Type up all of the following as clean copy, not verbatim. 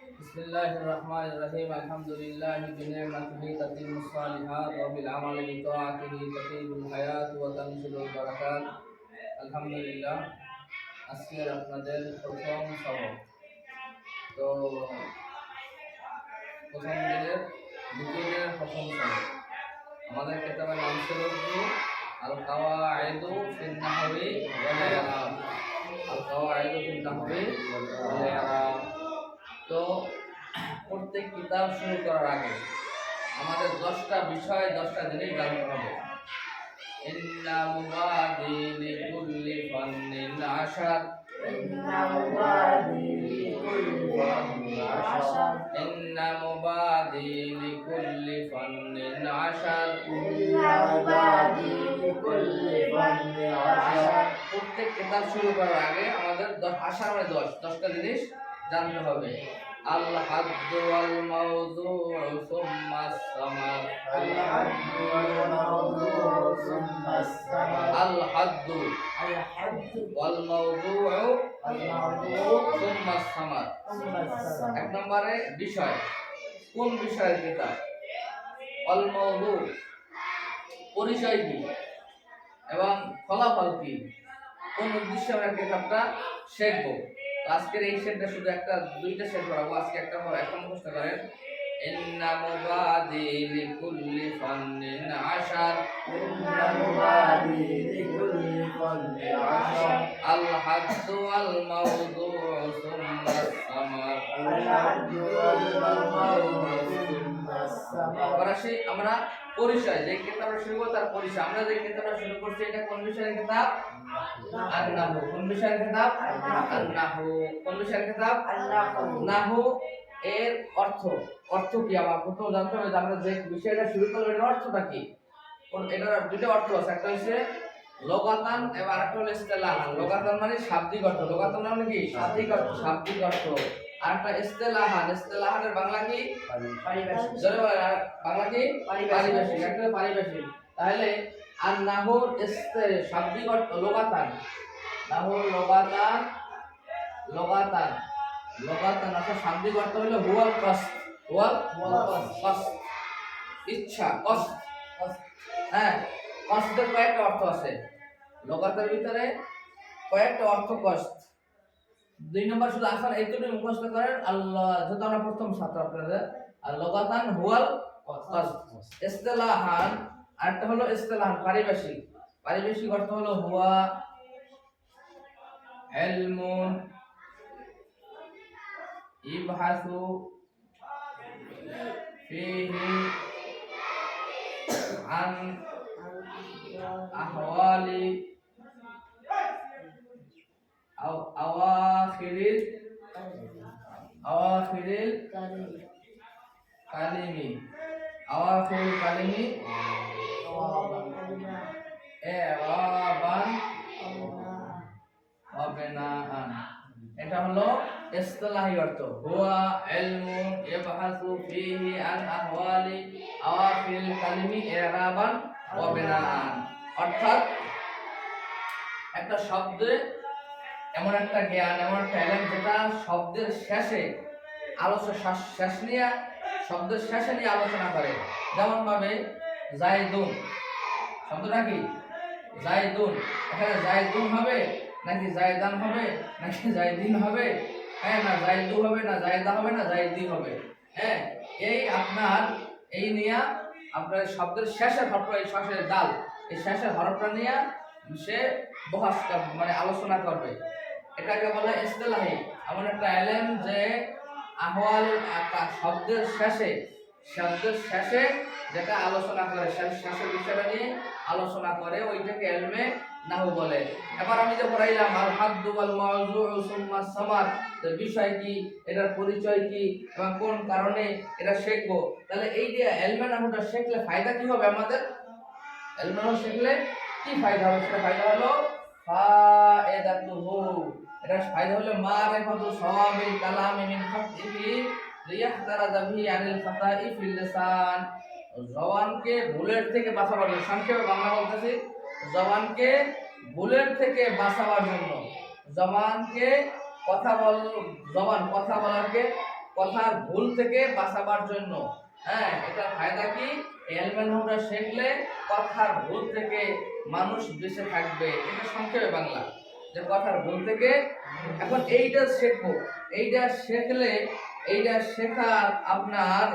Bismillahirrahmanirrahim. Alhamdulillahi bi ni'matihi tatimmus shalihat wa bil amali bi ta'atihi tatibul hayat wa tanzilul barakat. আলহামদুলিল্লাহ, আজকে আপনাদের প্রথম সবক। তো প্রথম দিনের দ্বিতীয় দিনের প্রথম সবক আমাদের কিতাবের নাম ছিল কি আল কাওয়াইদু ফিন নাহওয়ি ওয়াল ইরাব। আল কাওয়াইদু ফিন নাহওয়ি ওয়াল ইরাব। তো প্রত্যেক কিতাব শুরু করার আগে আমাদের 10টা বিষয় 10টা জিনিস জানতে হবে। ইন্না মুবাদি লিকুল্লি ফান্নিন আশার। ইন্না মুবাদি লিকুল্লি ফান্নিন আশার। প্রত্যেক কিতাব শুরু করার আগে আমাদের 10টা জিনিস জানতে হবে। আল হাদ্দু ওয়াল মাওযু'উ সুম্মা সামার। আল হাদ্দু ওয়াল মাওযু'উ সুম্মা সামার। এক নম্বরে বিষয়, কোন বিষয়ের কিতাব? আল মাওযু', পরিচয় কি এবং ফলাফল কি, কোন উদ্দেশ্যে আমরা কিতাবটা শিখবো। আজকের এই সেটটা শুধু দুইটা সেট করাবো। আজকে একটা মুখস্থ করেন। ইন্না মুবাদি লিকুল্লি ফান্নিন আশার। আল হাদ্দু ওয়াল মাওযু'উ সুম্মা সামার। আমরা পরিচয়, যে কিতাবটা শুরু করব তার পরিচয়। আমরা যে কিতাবটা শুরু করছি এটা কোন বিষয়ের কিতাব? আন-নাহু। কোন বিষয়ের কিতাব? আন-নাহু। কোন বিষয়ের কিতাব? নাহু। এর অর্থ কি আমার প্রথম জানতে হবে যে আমরা যে বিষয়টা শুরু করব এর অর্থটা কি। এটার দুটো অর্থ আছে, একটা হচ্ছে লগাতান এবং আরেকটা হলো ইসতিলাহান। লগাতান মানে শাব্দিক অর্থ, লগাতান মানে কি শাব্দিক অর্থ। আরেকটা ইসতিলাহানের বাংলা কি? পারিভাষিক। জোরে বলেন, বাংলা কি? পারিভাষিক। একটা পারিভাষিক। তাহলে আর নাহুর শাব্দিক অর্থ লগাতান। নাহুর লগাতান অর্থাৎ শাব্দিক অর্থ হলো হুয়াল কসদ। কসদ, ইচ্ছা, কসদ। হ্যাঁ, কসদের কয়েকটা অর্থ আছে লগাতের ভিতরে, কয়েকটা অর্থ কসদ। 2 নম্বর শুধু আসার এইটুকু মুখস্থ করেন। আল্লাহ, যেহেতু আমরা প্রথম ছাত্র আপনাদের। আর লগাতান হুয়াল কসদ। ইসতিলাহান, আরেকটা হলো ইসতিলাহান পারিভাষিক অর্থ হলো হুয়া ইলমুন ইবহাসু ফিহি আন আহওয়ালি আওয়াখিরিল কালিমি ইরাবান ওয়া বিনাআন। এটা হলো ইসতিলাহি অর্থ। হুয়া ইলমুন ইবহাসু ফিহি আন আহওয়ালি আওয়াখিরিল কালিমি ইরাবান ওয়া বিনাআন। অর্থাৎ একটা শব্দে এমন একটা জ্ঞান, এমন একটা এলেম যেটা শব্দের শেষে শব্দের শেষে নিয়ে আলোচনা করে। যেমন ভাবে জাইদুন শব্দটা কি? জাইদুন। এখানে জাইদুন হবে নাকি জাইদান হবে নাকি জাইদিন হবে? হ্যাঁ, না জাইদু হবে, না জাইদা হবে, না জাইদি হবে। হ্যাঁ, এই নিয়ে আপনার শব্দের শেষের হরফ, এই শেষের দাল, এই শেষের হরফটা নিয়ে সে মানে আলোচনা করবে। এটাকে বলে ইসতিলাহি। এমন একটা এলেম যে আহওয়াল শব্দের শেষে যেটা আলোচনা করে, শেষের বিষয়টা নিয়ে আলোচনা করে, ওইটাকে ইলমে নাহু বলে। এবার আমি যে পড়াইলাম আল হাদ্দু ওয়াল মাওযু'উ সুম্মা সামার, এর বিষয় কি, এটার পরিচয় কি এবং কোন কারণে এটা শিখবো। তাহলে এই যে ইলমে নাহুটা শিখলে ফায়দা কি হবে আমাদের? ইলমে নাহু শিখলে কি ফায়দা হবে? সেটা ফায়দা হলো ফায়দাতুহু। এটা ফায়দা হলো মারিফাতু সাওয়াবিল কালামি মিন খাতিহি লিয়াহতারাজা বিহি আনিল খাতাই ফিল লিসান। জবানকে ভুলের থেকে বাঁচাবার জন্য, সংক্ষেপে বাংলা বলতেছি, জবানকে ভুলের থেকে বাঁচাবার জন্য, জবান কথা বলাকে কথার ভুল থেকে বাঁচাবার জন্য। হ্যাঁ, এটা ফায়দা কি? ইলমে নাহউটা শিখলে কথার ভুল থেকে মানুষ বেঁচে থাকবে। এটা সংক্ষেপে বাংলা, যে কথার ভুল থেকে। এখন এইটা শিখবো, এইটা শিখলে, এইটা শেখার আপনার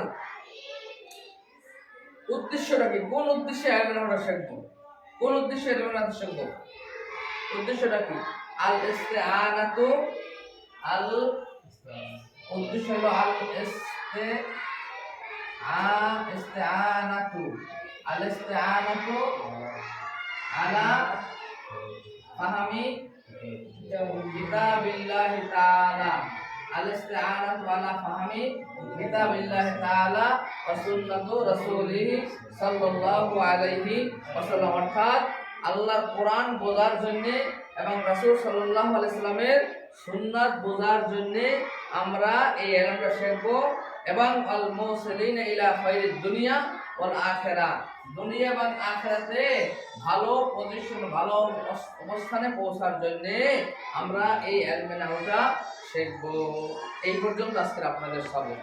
উদ্দেশ্যটা কি? কোন উদ্দেশ্যে ইলমে নাহউটা শিখবো? কোন উদ্দেশ্যে ইলমে নাহউ শিখবো? উদ্দেশ্যটা কি? আল ইস্তিআনাতু, আল উদ্দেশ্য হলো ইস্তিআনাতু, আল ইস্তিআনাতু আলা ফাহমি কিতাবিল্লাহি তাআলা, আল ইস্তিআনাতু আলা ফাহমি কিতাবিল্লাহি তাআলা ওয়া সুন্নাতু রাসূলিহি সাল্লাল্লাহু আলাইহি ওয়াসাল্লাম। অর্থাৎ আল্লাহর কোরআন বোঝার জন্য এবং রাসূল সাল্লাল্লাহু আলাইহি সাল্লামের সুন্নাত বোঝার জন্য আমরা এই ইলমটা শিখব। এবং আল মুসলিনা ইলা খায়রিদ দুনিয়া ওয়াল আখিরাহ, দুনিয়া এবং আখিরাতে ভালো পজিশন, ভালো অবস্থানে পৌঁছার জন্য আমরা এই ইলমে নাহউটা শিখব। এই পর্যন্ত আজকের আপনাদের সবক।